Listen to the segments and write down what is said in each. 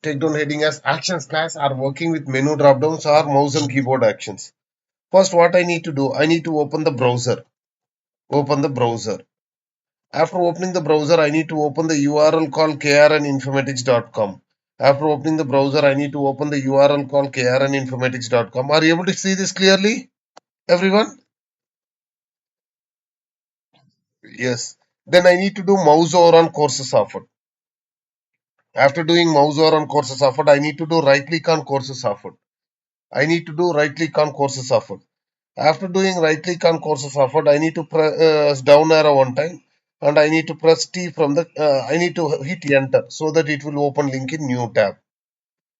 take down heading as actions class are working with menu dropdowns or mouse and keyboard actions. First, what I need to do, I need to open the browser. Open the browser. After opening the browser, I need to open the URL called krninformatics.com. After opening the browser, I need to open the URL called krninformatics.com. Are you able to see this clearly, everyone? Yes. Then I need to do mouse over on courses offered. After doing mouse over on courses offered, I need to do right click on courses offered. I need to do right click on courses offered. After doing right click on courses offered, I need to press down arrow one time and I need to press T from the, I need to hit enter so that it will open link in new tab.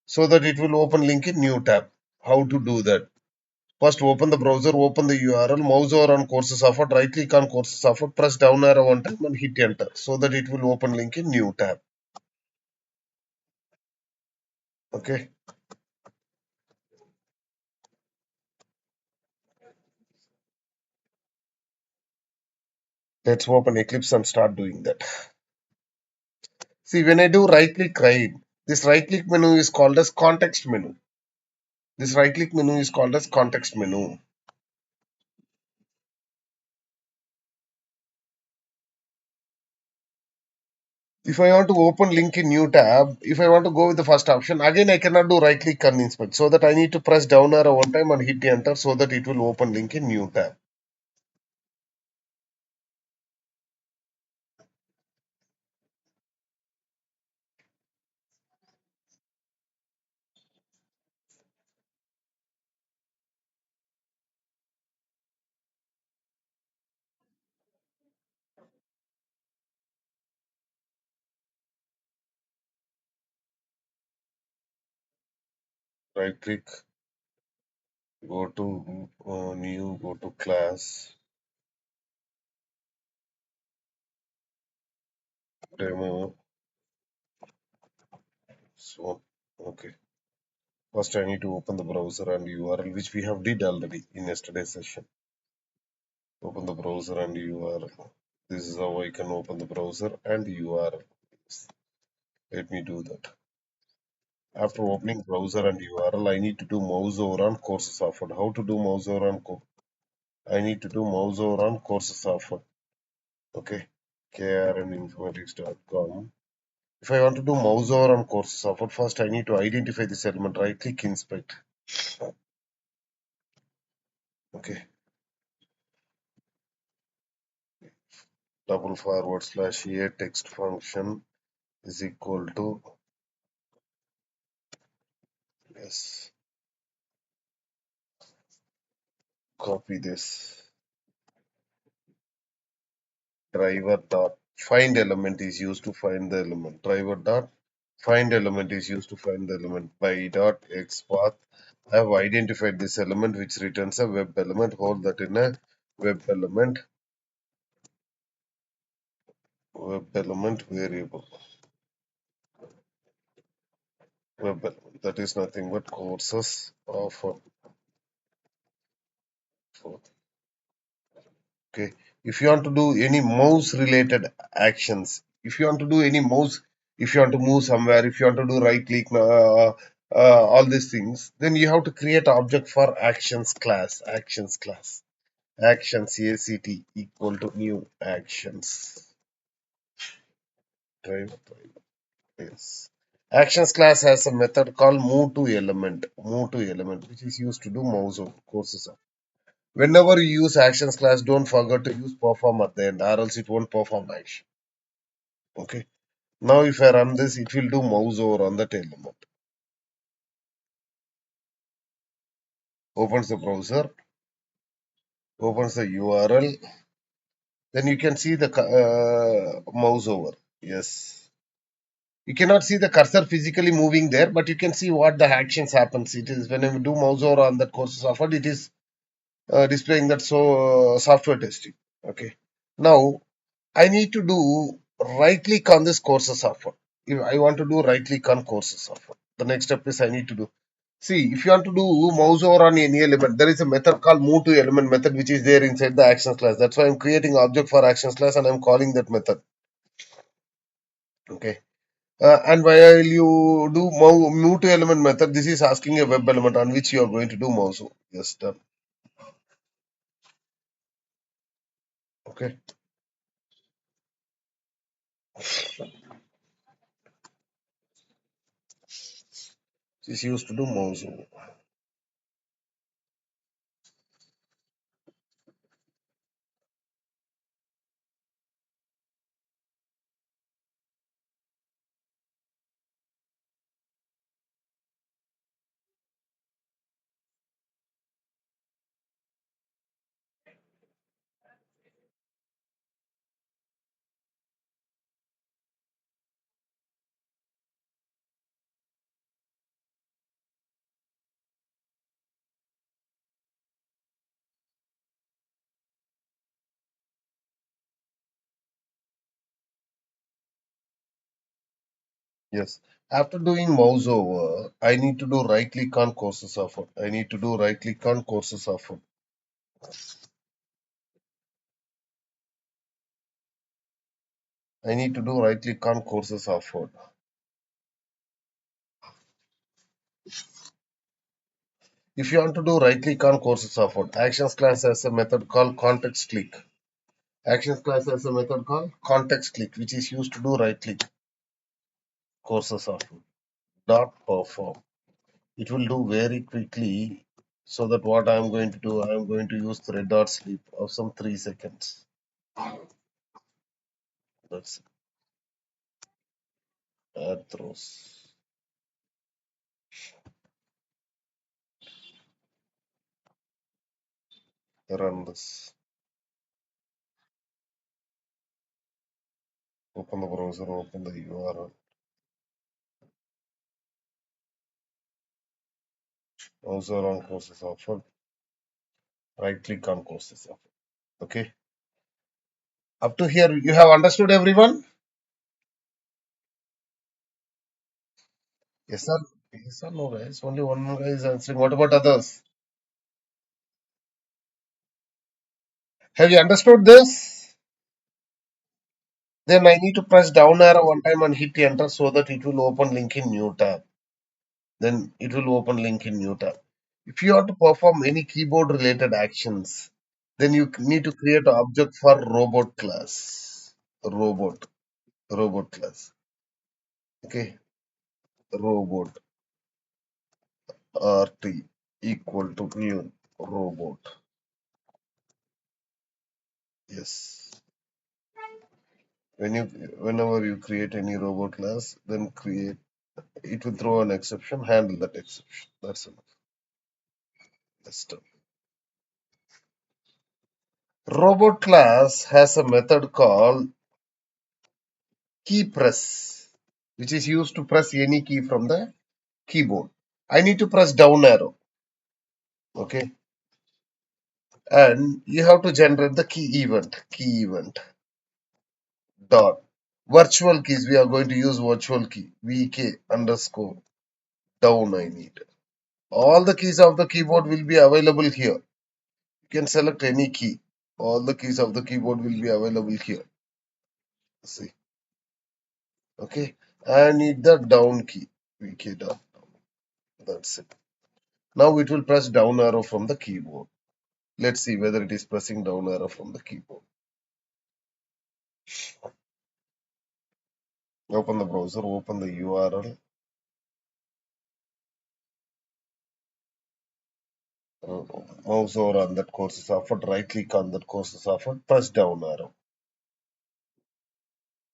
So that it will open link in new tab. How to do that? First open the browser, open the URL, mouse over on courses offered, right click on courses offered, press down arrow one time and hit enter so that it will open link in new tab. Okay. Let's open Eclipse and start doing that. See, when I do right click right, this right click menu is called as context menu. This right click menu is called as context menu. If I want to open link in new tab, if I want to go with the first option, again I cannot do right click and inspect. So that I need to press down arrow one time and hit enter so that it will open link in new tab. Right click, go to new, go to class, demo. So, okay. First I need to open the browser and URL, which we have did already in yesterday's session. Open the browser and URL. This is how I can open the browser and URL. Let me do that. After opening browser and URL, I need to do mouse over on courses offered. How to do mouse over on I need to do mouse over on courses offered. Okay. krninformatics.com. If I want to do mouse over on courses offered, first I need to identify this element. Right click inspect. Okay. Double forward slash a text function is equal to yes. Copy this. Driver dot find element is used to find the element. Driver dot find element is used to find the element. By dot xpath, I have identified this element which returns a web element. Hold that in a web element variable. Web element. That is nothing but courses offer. Okay. If you want to do any mouse related actions, if you want to do any mouse, if you want to move somewhere, if you want to do right click, all these things, then you have to create object for actions class, actions act equal to new actions. Yes. Actions class has a method called move to element, which is used to do mouse over courses. Whenever you use actions class, don't forget to use perform at the end, or else it won't perform action. Okay. Now if I run this, it will do mouse over on that element. Opens the browser, opens the URL, then you can see the mouse over. Yes. You cannot see the cursor physically moving there, but you can see what the actions happens. It is when I do mouse over on that courses offered, it is displaying that software testing. Okay. Now I need to do right click on this courses offer. If I want to do right click on courses offer, the next step is I need to do. See, if you want to do mouse over on any element, there is a method called move to element method which is there inside the actions class. That's why I'm creating object for actions class and I'm calling that method. Okay. And while you do move to element method, this is asking a web element on which you are going to do mouse. Yes, done. Okay. This is used to do mouse. Yes. After doing mouse over, I need to do right click on courses offered. I need to do right click on courses offered. I need to do right click on courses offered. If you want to do right click on courses offered, actions class has a method called context click. Actions class has a method called context click, which is used to do right click courses offered. Dot perform. It will do very quickly. So that what I am going to do, I am going to use thread dot sleep of some 3 seconds. That's it. Add throws. Run this. Open the browser, open the URL. Browser on courses offered. Right click on courses offered. Okay. Up to here, you have understood everyone? Yes, sir. Yes, sir. No, guys. Only one more guy is answering. What about others? Have you understood this? Then I need to press down arrow one time and hit enter so that it will open link in new tab. Then it will open link in new tab. If you want to perform any keyboard related actions, then you need to create an object for robot class. Robot. Robot class. Okay. Robot. RT equal to new robot. Yes. Whenever you create any robot class, then create it will throw an exception, handle that exception. That's enough. That's done. Robot class has a method called key press, which is used to press any key from the keyboard. I need to press down arrow. Okay. And you have to generate the key event. Key event. Dot. Virtual keys. We are going to use virtual key. VK underscore down I need. All the keys of the keyboard will be available here. You can select any key. All the keys of the keyboard will be available here. See. Okay. I need the down key. VK down. That's it. Now it will press down arrow from the keyboard. Let's see whether it is pressing down arrow from the keyboard. Open the browser, open the URL, uh, mouse over on that course is offered, right click on that course is offered, press down arrow.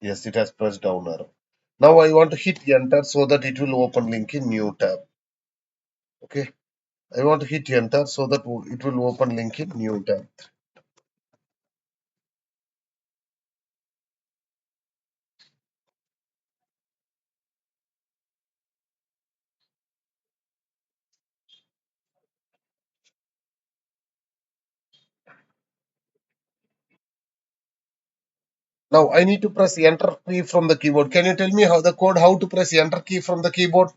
Yes, it has pressed down arrow. Now I want to hit enter so that it will open link in new tab. Okay. I want to hit enter so that it will open link in new tab. Now I need to press enter key from the keyboard. Can you tell me how the code how to press enter key from the keyboard?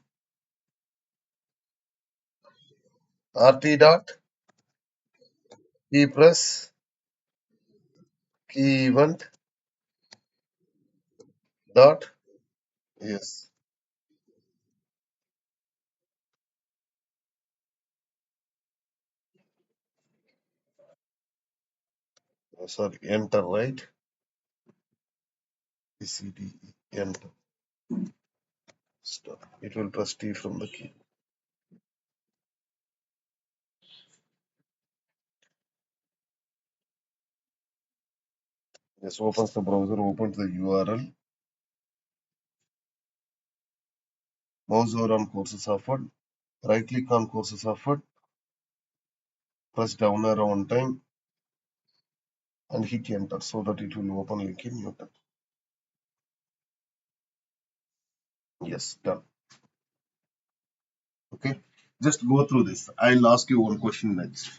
RT dot key press key event dot Yes. Sorry, enter, right? BCDE, enter. Stop. It will press T from the key. Yes, opens the browser, opens the URL. Mouse over on courses offered. Right click on courses offered. Press down arrow one time and hit enter so that it will open link in new tab. Yes, done. Okay. Just go through this. I'll ask you one question next.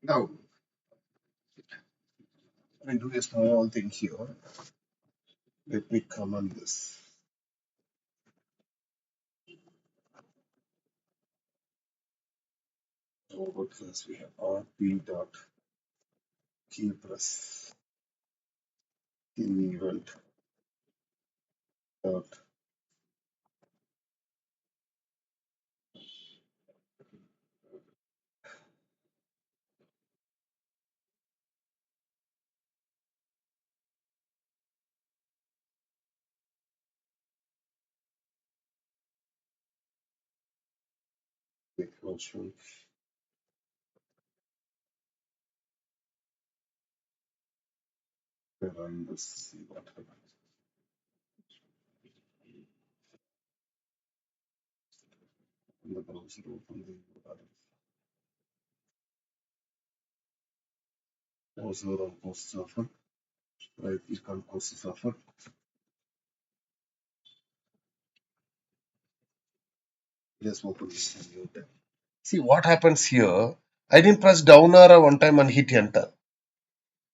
Now, I do a small thing here. Let me come on this. Robot class we have rp dot key press key event dot function. Run this. See what happens. In the browser, open the URL. Browser on courses offered. Right click on courses offered. Just open this in new tab. See what happens here. I didn't press down arrow one time and hit enter.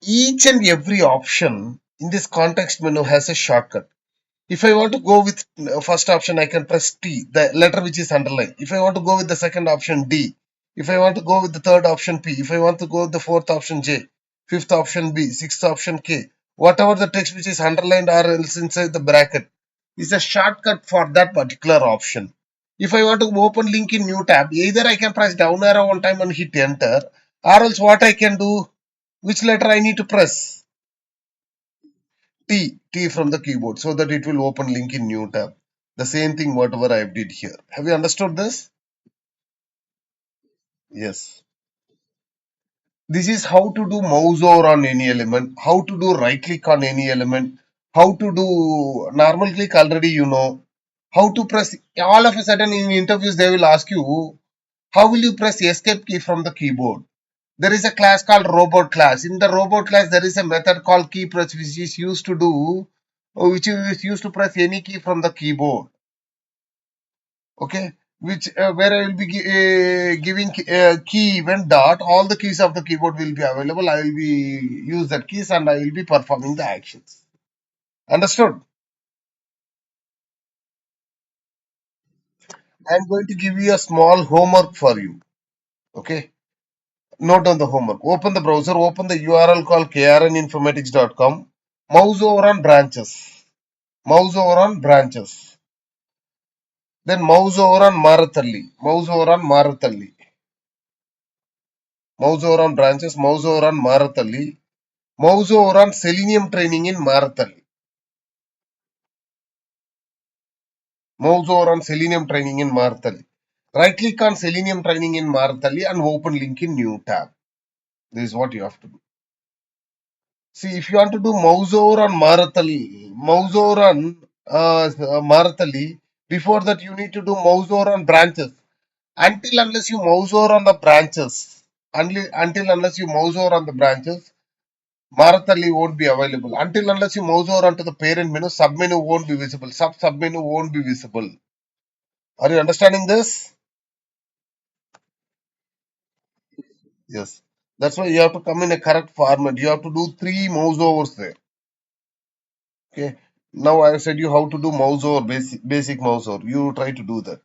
Each and every option in this context menu has a shortcut. If I want to go with first option, I can press T, the letter which is underlined. If I want to go with the second option, D. If I want to go with the third option, P. If I want to go with the fourth option, J. Fifth option, B. Sixth option, K. Whatever the text which is underlined or else inside the bracket is a shortcut for that particular option. If I want to open link in new tab, either I can press down arrow one time and hit enter, or else what I can do, which letter I need to press? T from the keyboard so that it will open link in new tab. The same thing whatever I did here. Have you understood this? Yes. This is how to do mouse over on any element, how to do right click on any element, how to do normal click already you know, how to press all of a sudden in interviews they will ask you how will you press escape key from the keyboard. There is a class called robot class. In the robot class there is a method called key press which is used to do which is used to press any key from the keyboard. Okay, which where I will be giving key event dot all the keys of the keyboard will be available. I will be use that keys and I will be performing the actions. Understood? I am going to give you a small homework for you. Okay, note down the homework. Open the browser, open the URL called krninformatics.com. Mouse over on branches, mouse over on branches, then mouse over on Marathalli, mouse over on Marathalli, mouse over on branches, mouse over on Marathalli, mouse over on Selenium training in Marathalli. Mouse over on Selenium training in Marathalli. Right click on Selenium training in Marathalli and open link in new tab. This is what you have to do. See, if you want to do mouse over on Marathalli, mouse over on Marathalli, before that you need to do mouse over on branches. Until unless you mouse over on the branches, until unless you mouse over on the branches, Maratali won't be available. Until unless you mouse over onto the parent menu, submenu won't be visible. Submenu won't be visible. Are you understanding this? Yes. That's why you have to come in a correct format. You have to do three mouse overs there. Okay. Now I have said you how to do mouse over, basic mouse over. You try to do that.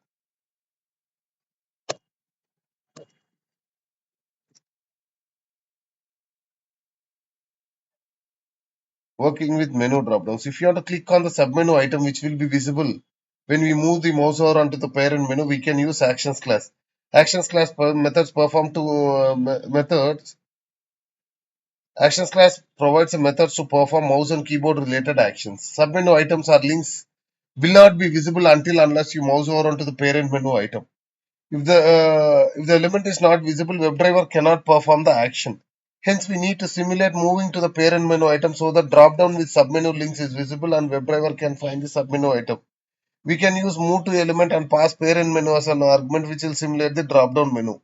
Working with menu dropdowns. If you want to click on the submenu item which will be visible when we move the mouse over onto the parent menu, we can use actions class. Actions class methods perform to methods. Actions class provides a methods to perform mouse and keyboard related actions. Submenu items or links will not be visible until unless you mouse over onto the parent menu item. If the element is not visible, WebDriver cannot perform the action. Hence, we need to simulate moving to the parent menu item so the drop-down with submenu links is visible and WebDriver can find the submenu item. We can use move to element and pass parent menu as an argument which will simulate the drop-down menu.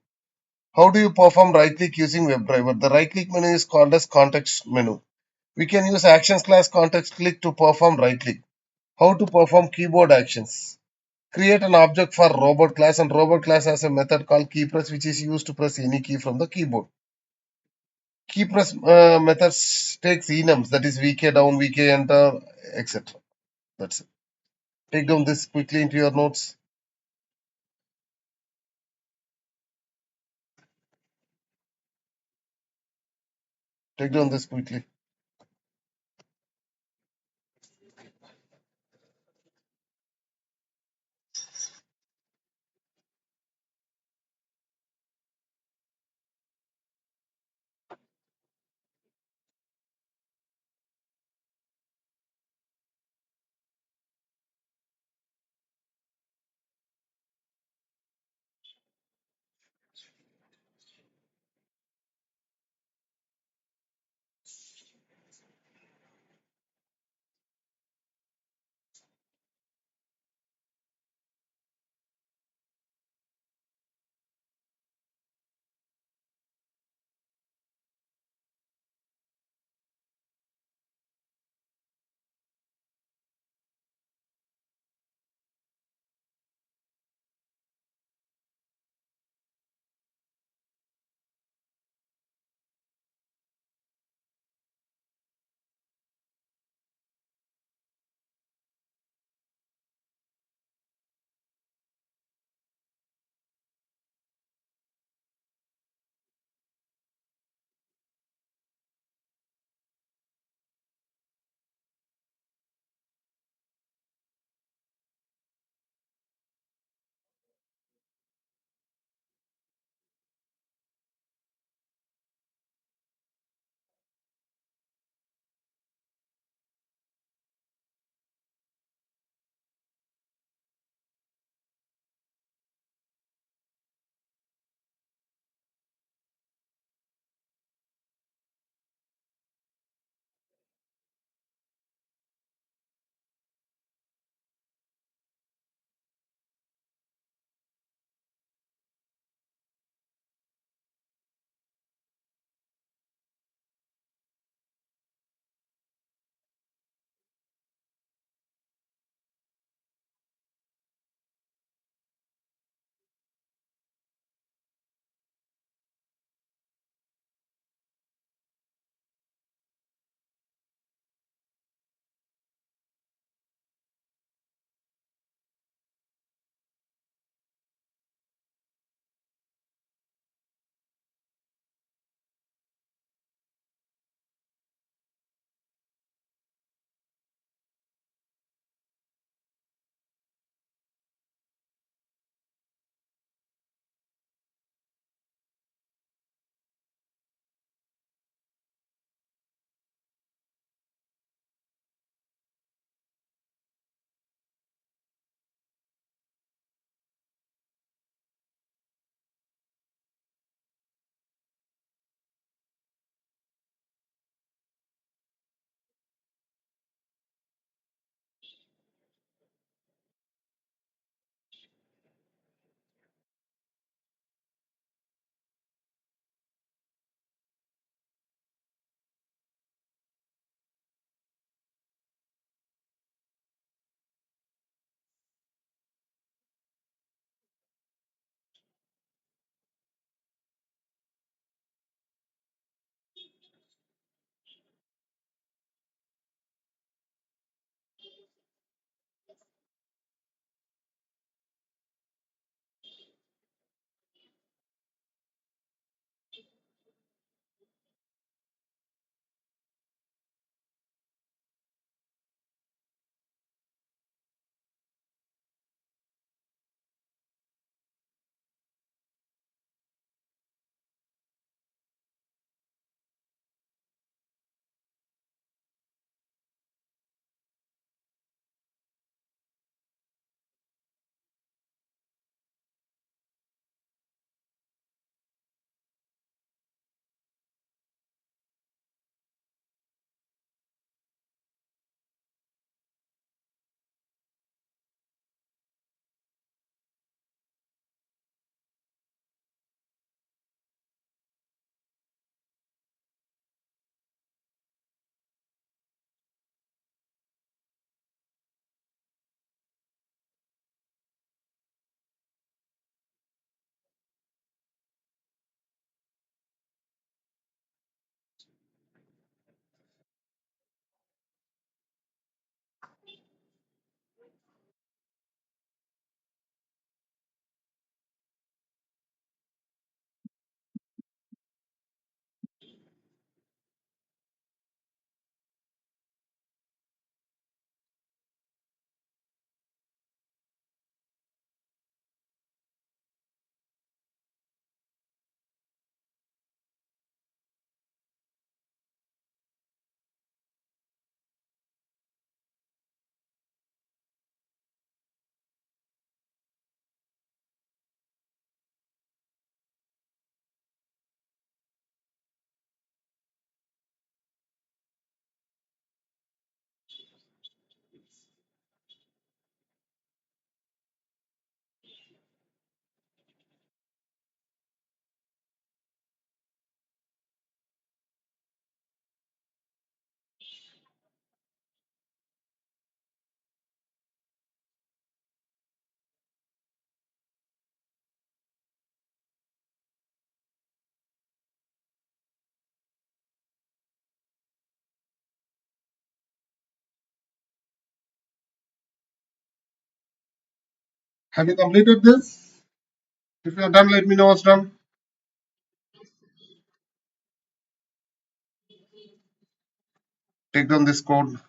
How do you perform right-click using WebDriver? The right-click menu is called as context menu. We can use actions class context click to perform right-click. How to perform keyboard actions? Create an object for robot class, and robot class has a method called keypress which is used to press any key from the keyboard. Keypress methods takes enums, that is VK down, VK enter, etc. That's it. Take down this quickly into your notes. Take down this quickly. Have you completed this? If you are done, let me know what's done. Take down this code.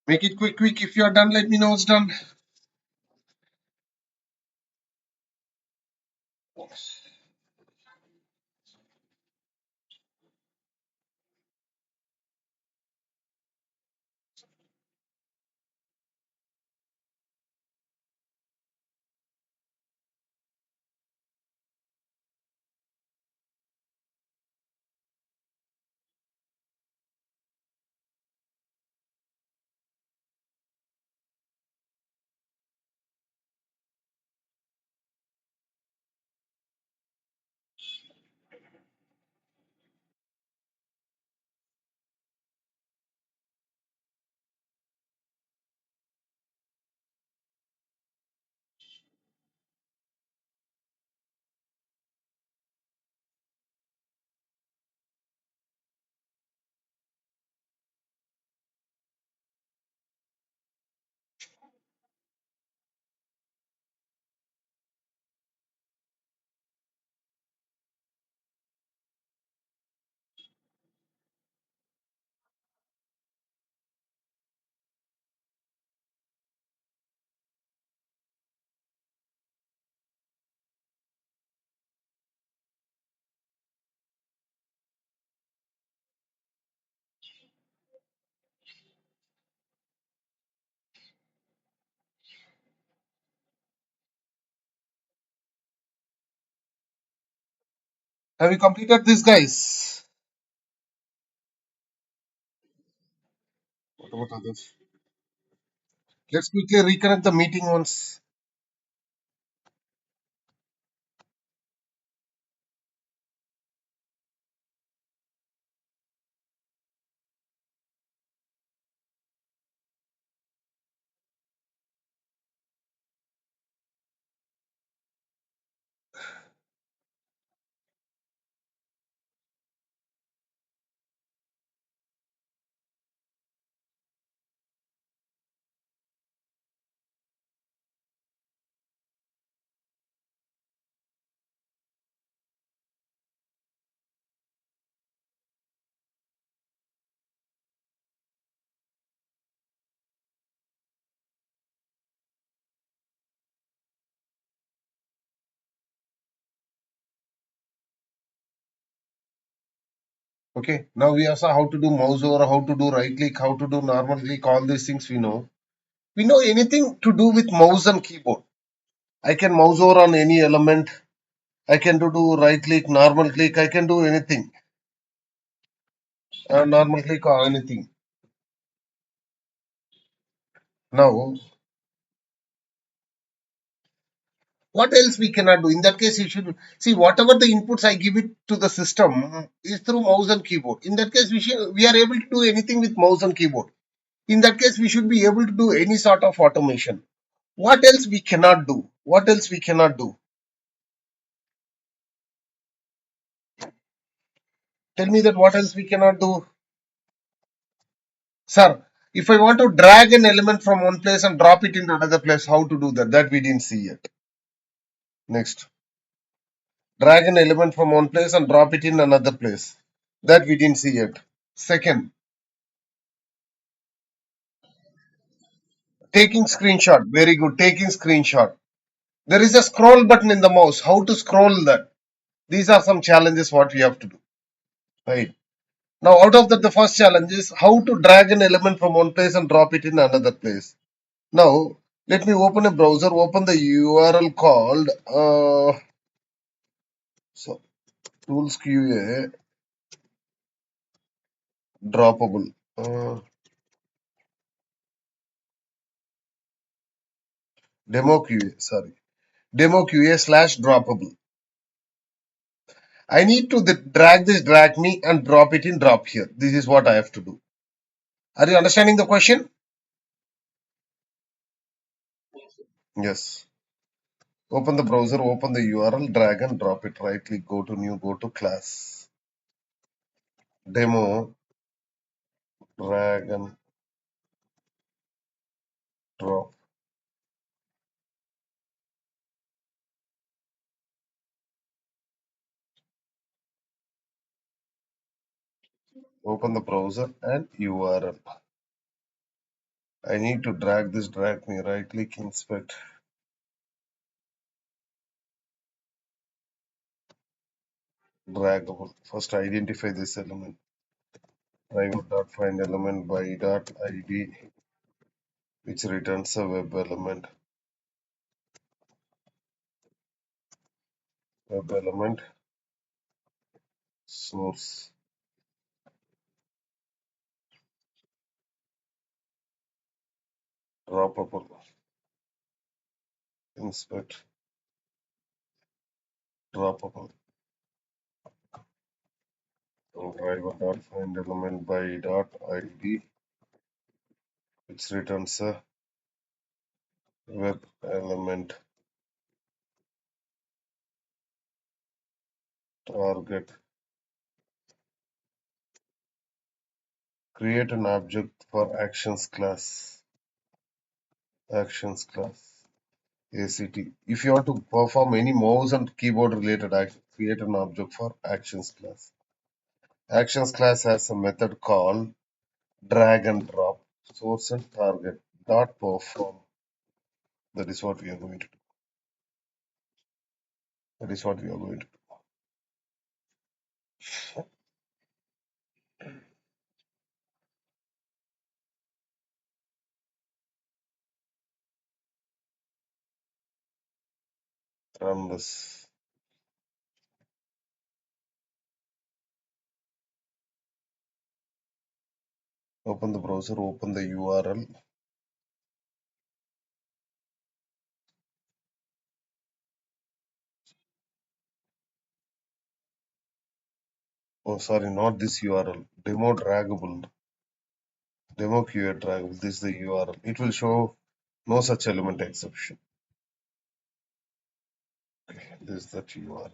Make it quick, quick. If you are done, let me know what's done. Have you completed this, guys? What about others? Let's quickly reconnect the meeting once. Okay. Now we also how to do mouse over, how to do right click, how to do normal click, all these things we know. We know anything to do with mouse and keyboard. I can mouse over on any element. I can do right click, normal click. I can do anything. Normal click or anything. Now, what else we cannot do? In that case, you should see whatever the inputs I give it to the system is through mouse and keyboard. In that case, we are able to do anything with mouse and keyboard. In that case, we should be able to do any sort of automation. What else we cannot do? What else we cannot do? Tell me that what else we cannot do, sir. If I want to drag an element from one place and drop it into another place, how to do that? That we didn't see yet. Next, drag an element from one place and drop it in another place. That we didn't see yet. Second, taking screenshot. Very good. Taking screenshot. There is a scroll button in the mouse. How to scroll that? These are some challenges what we have to do. Right. Now, out of that, the first challenge is how to drag an element from one place and drop it in another place. Now, let me open a browser, open the URL called so tools QA droppable. Demo QA, sorry. Demo QA slash droppable. I need to drag this drag me and drop it in drop here. This is what I have to do. Are you understanding the question? Yes. Open the browser, open the URL, drag and drop it. Right click, go to new, go to class. Demo, drag and drop. Open the browser and URL. I need to drag this drag me. Right click, inspect, draggable. First identify this element. Private.find element by dot id which returns a web element. Web element source droppable. Inspect droppable. Driver.find element by dot id which returns a web element. Target. Create an object for actions class. Actions class. ACT. If you want to perform any mouse and keyboard related action, create an object for actions class. Actions class has a method called drag and drop source and target dot perform. That is what we are going to do. That is what we are going to run this. Open the browser, open the URL. Oh, sorry, not this URL. Demo draggable. Demo QA draggable. This is the URL. It will show no such element exception. This is that URL.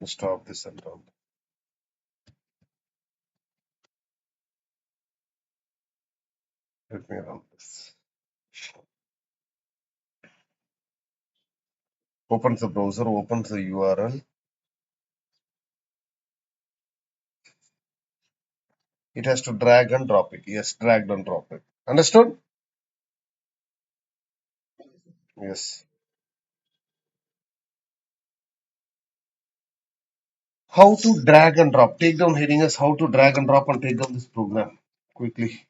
Stop this and run. Let me run this. Opens the browser, opens the URL. It has to drag and drop it. Yes, drag and drop it. Understood? Yes. How to drag and drop. Take down heading is how to drag and drop and take down this program quickly.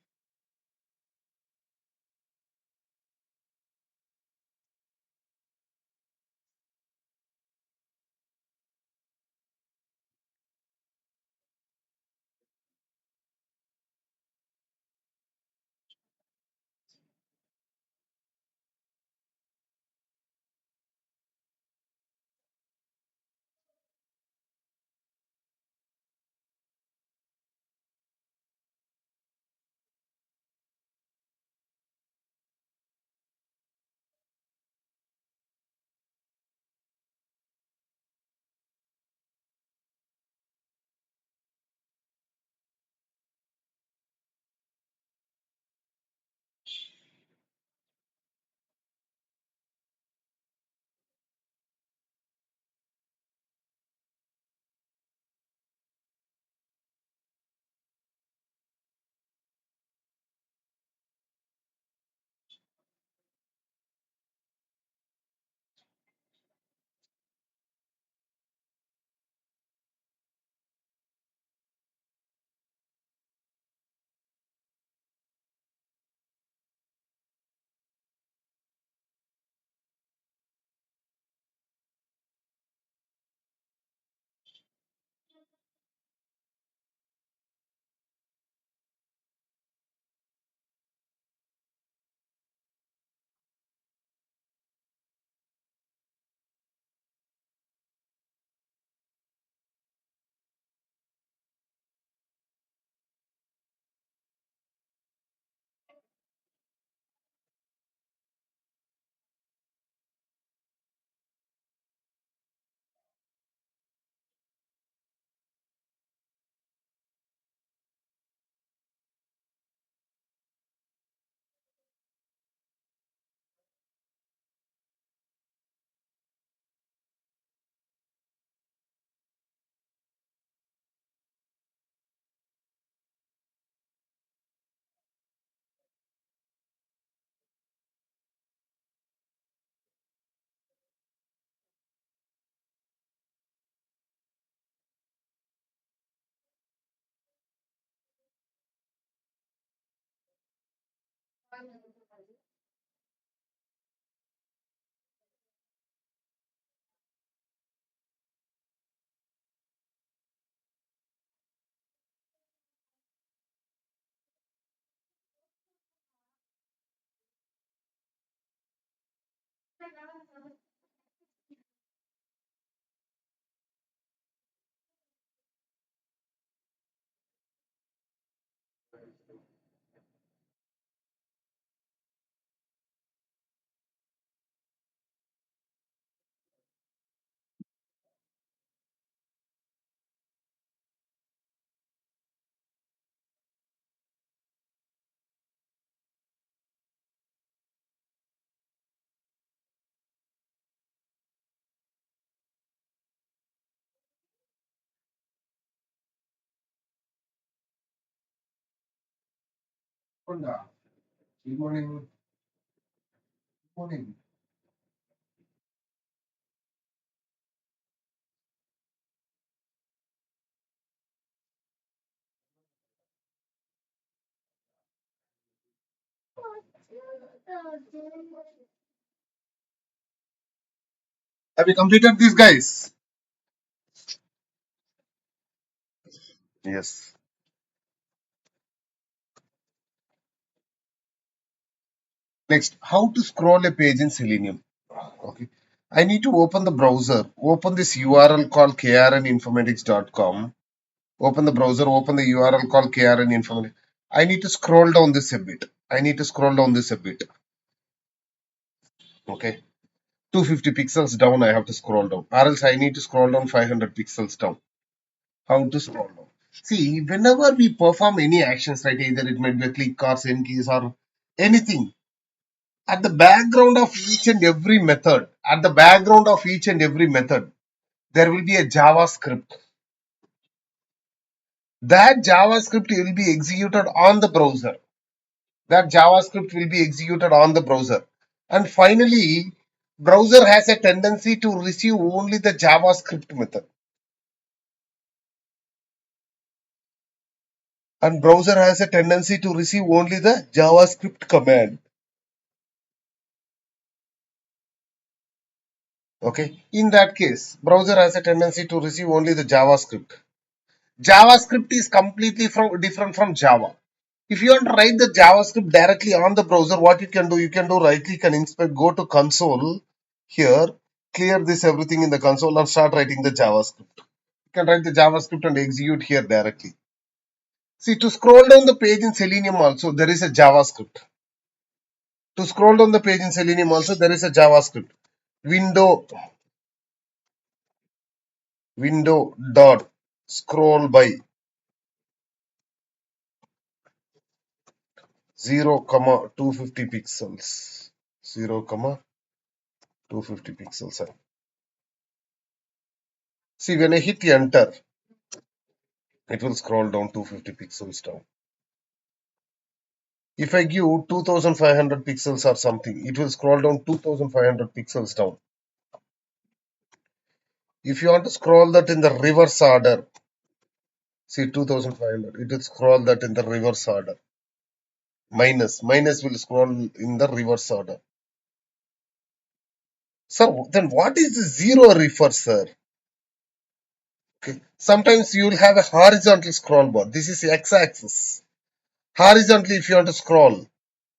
Good morning. Good morning. Have you completed these guys? Yes. Next, how to scroll a page in Selenium. Okay. I need to open the browser. Open this URL called krninformatics.com. Open the browser, open the URL called krninformatics. I need to scroll down this a bit. I need to scroll down this a bit. Okay. 250 pixels down, I have to scroll down. Or else I need to scroll down 500 pixels down. How to scroll down? See, whenever we perform any actions, right, either it might be a click or send keys or anything, at the background of each and every method, there will be a JavaScript. That JavaScript will be executed on the browser. That JavaScript will be executed on the browser. And finally, browser has a tendency to receive only the JavaScript method. and browser has a tendency to receive only the JavaScript command. Okay, in that case, browser has a tendency to receive only the JavaScript. JavaScript is completely different from Java. If you want to write the JavaScript directly on the browser, what you can do right click and inspect, go to console here, clear this everything in the console and start writing the JavaScript. You can write the JavaScript and execute here directly. See, to scroll down the page in Selenium also, there is a JavaScript. To scroll down the page in Selenium also, there is a JavaScript. Window dot scroll by 0, 250 pixels. 0, 250 pixels. See, when I hit enter, it will scroll down 250 pixels down. If I give 2500 pixels or something, it will scroll down 2500 pixels down. If you want to scroll that in the reverse order, see 2500, it will scroll that in the reverse order. Minus will scroll in the reverse order. So then what is the zero refer, sir? Okay. Sometimes you will have a horizontal scroll bar. This is x-axis. Horizontally, if you want to scroll,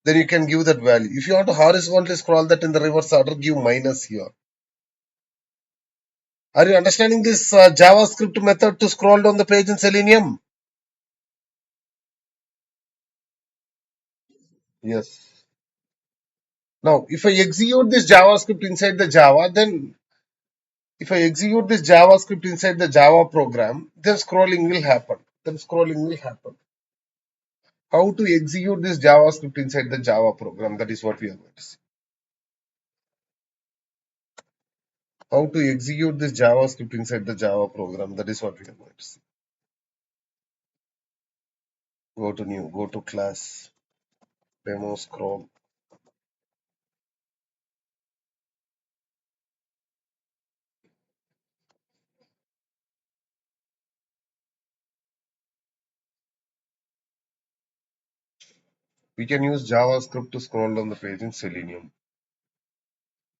then you can give that value. If you want to horizontally scroll that in the reverse order, give minus here. Are you understanding this JavaScript method to scroll down the page in Selenium? Yes. Now, if I execute this JavaScript inside the Java, then if I execute this JavaScript inside the Java program, then scrolling will happen. How to execute this JavaScript inside the Java program? That is what we are going to see. How to execute this JavaScript inside the Java program? That is what we are going to see. Go to new, go to class, demo scroll. We can use JavaScript to scroll down the page in Selenium.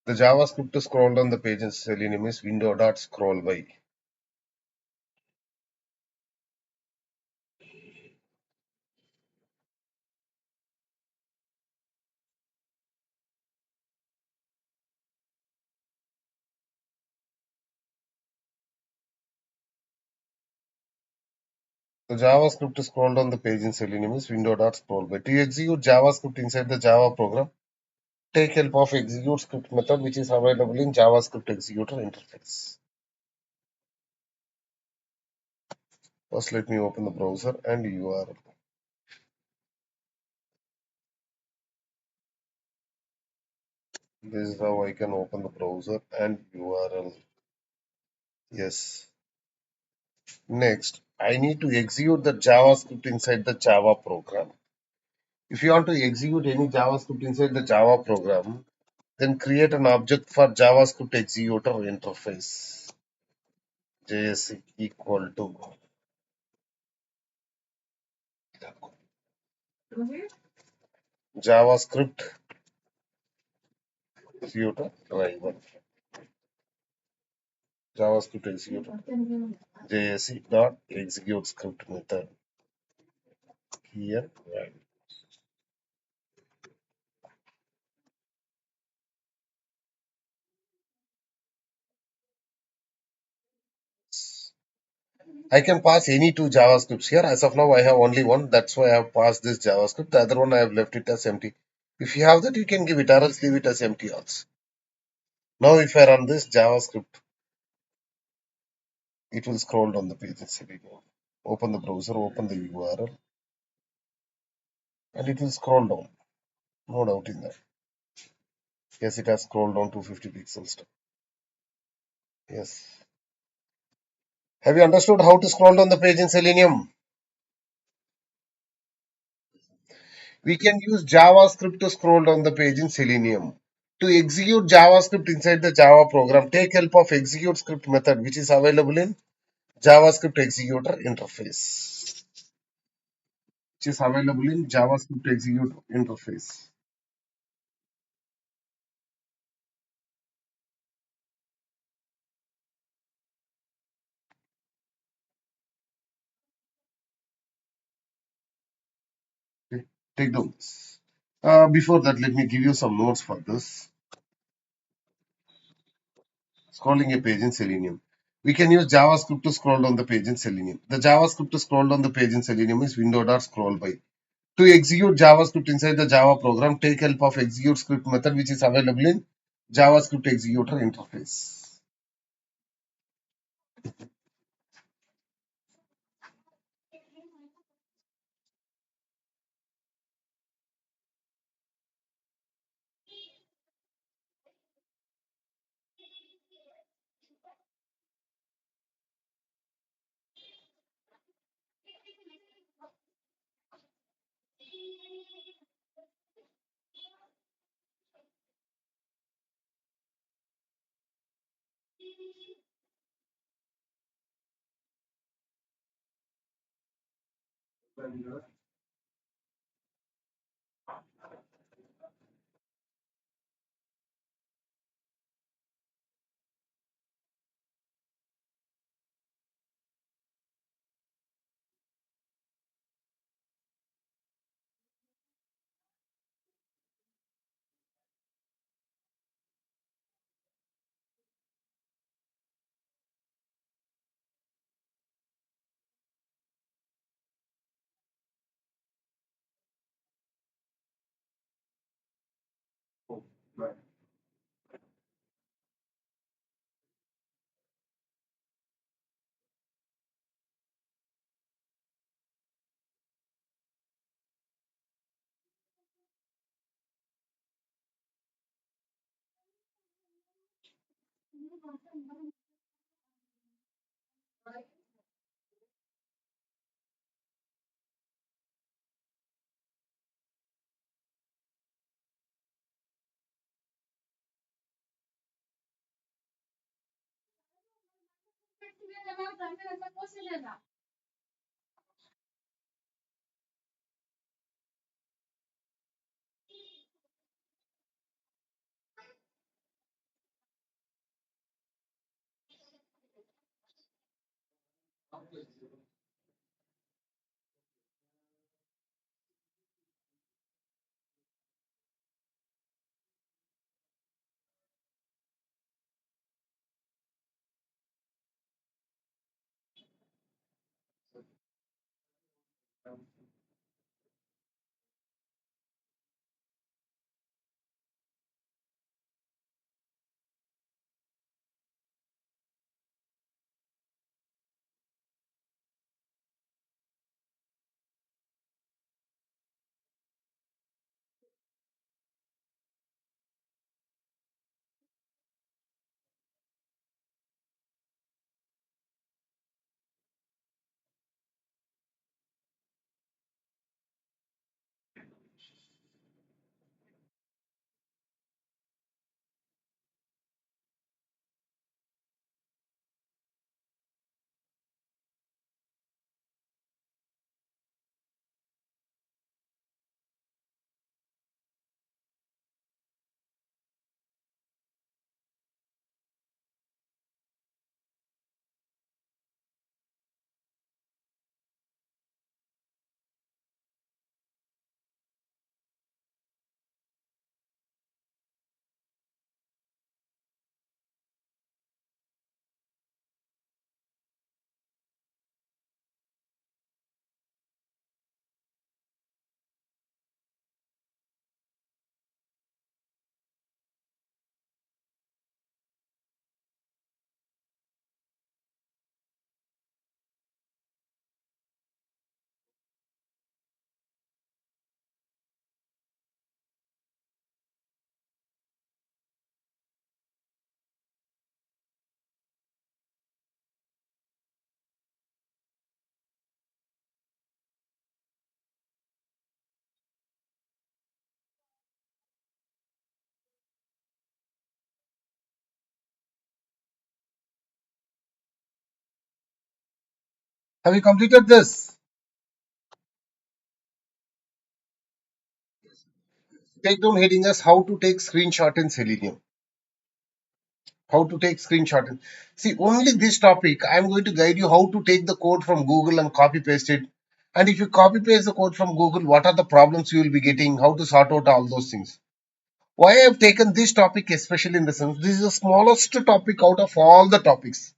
The JavaScript to scroll down the page in Selenium is window.scrollby. The JavaScript to scroll down the page in Selenium is window.scrollby. To execute JavaScript inside the Java program, take help of execute script method which is available in JavaScript executor interface. First, let me open the browser and URL. This is how I can open the browser and URL. Yes. Next, I need to execute the JavaScript inside the Java program. If you want to execute any JavaScript inside the Java program, then create an object for JavaScript executor interface. JS equal to JavaScript executor driver. JavaScript executor JSE dot execute script method. Here, right. I can pass any two JavaScripts here. As of now, I have only one. That's why I have passed this JavaScript. The other one I have left it as empty. If you have that, you can give it, or else leave it as empty also. Now, if I run this JavaScript, it will scroll down the page. Open the browser, open the URL, and it will scroll down. No doubt in that. Yes, it has scrolled down to 50 pixels. Yes. Have you understood how to scroll down the page in Selenium? We can use JavaScript to scroll down the page in Selenium. To execute JavaScript inside the Java program, take help of execute script method, which is available in JavaScript executor interface. which is available in JavaScript execute interface. Okay, take down this. Before that, let me give you some notes for this. Scrolling a page in Selenium. We can use JavaScript to scroll down the page in Selenium. The JavaScript to scroll down the page in Selenium is window.scrollby. To execute JavaScript inside the Java program, take help of execute script method which is available in JavaScript executor interface. Have you completed this? take down heading as how to take screenshot in Selenium. How to take screenshot. See, only this topic, I'm going to guide you how to take the code from Google and copy paste it. And if you copy paste the code from Google, what are the problems you will be getting, how to sort out all those things. Why I have taken this topic, especially in the sense, this is the smallest topic out of all the topics.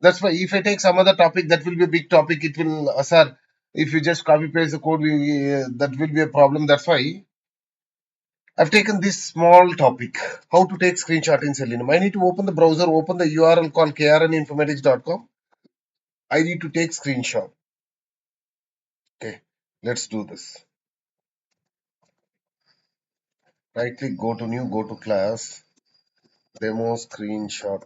That's why if I take some other topic, that will be a big topic. It will, sir, if you just copy paste the code, that will be a problem. That's why I've taken this small topic, how to take screenshot in Selenium. I need to open the browser, open the URL called krninformatics.com. I need to take screenshot. Okay, let's do this. Right click, go to new, go to class, demo screenshot,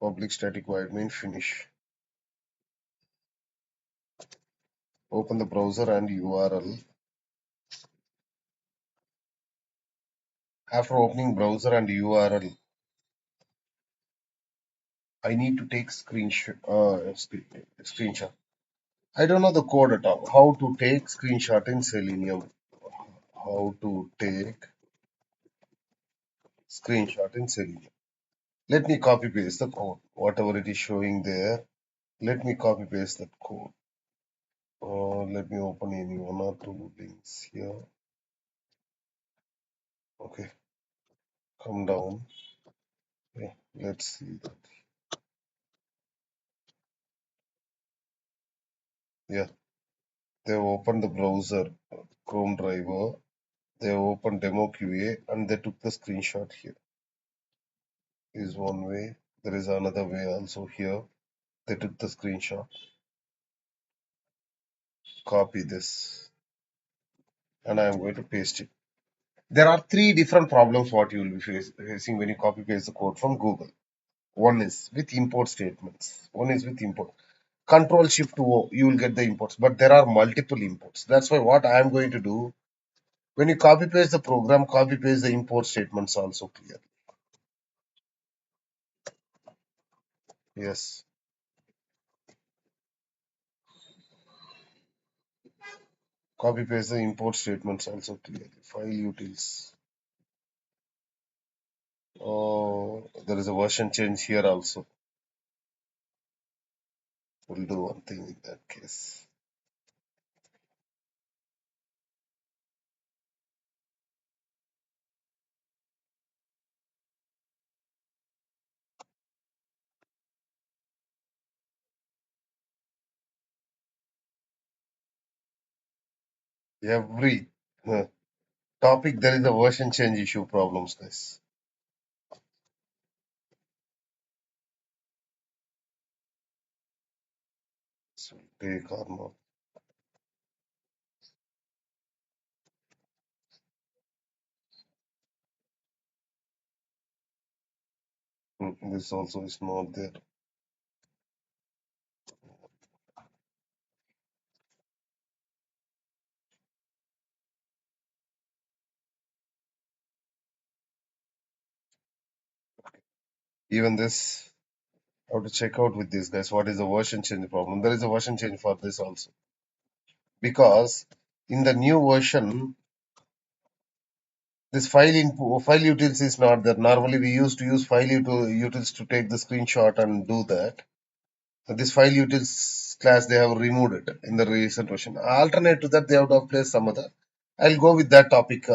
public static void main finish. Open the browser and URL. After opening browser and URL, I need to take screenshot. I don't know the code at all. How to take screenshot in Selenium. How to take screenshot in Selenium. Let me copy paste the code. Whatever it is showing there, let me copy paste that code. Let me open any one or two links here. Okay, come down. Okay, let's see that. Yeah, they opened the browser, Chrome driver. They opened demo QA and they took the screenshot here. Is one way. There is another way also here. They took the screenshot. Copy this and I am going to paste it. There are three different problems what you will be facing when you copy paste the code from Google. One is with import statements. One is with import. Control Shift O, you will get the imports, but there are multiple imports. That's why what I am going to do, when you copy paste the program, copy paste the import statements also clear. Yes. Copy paste the import statements also clearly. File utils. Oh, there is a version change here also. We'll do one thing in that case. Every topic there is a version change issue problems, guys. So take or not. This also is not there. Even this, I have to check out with these guys. What is the version change problem? There is a version change for this also. Because in the new version, this file utils is not there. Normally we used to use utils to take the screenshot and do that. This file utils class they have removed it in the recent version. Alternate to that, they have to place some other. I'll go with that topic.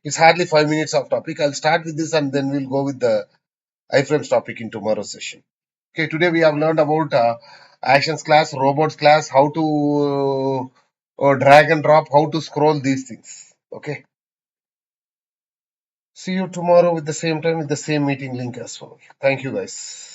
It's hardly 5 minutes of topic. I'll start with this and then we'll go with the iframes topic in tomorrow's session. Okay, today we have learned about actions class, robots class, how to drag and drop, how to scroll these things. Okay. See you tomorrow with the same time with the same meeting link as well. Thank you guys.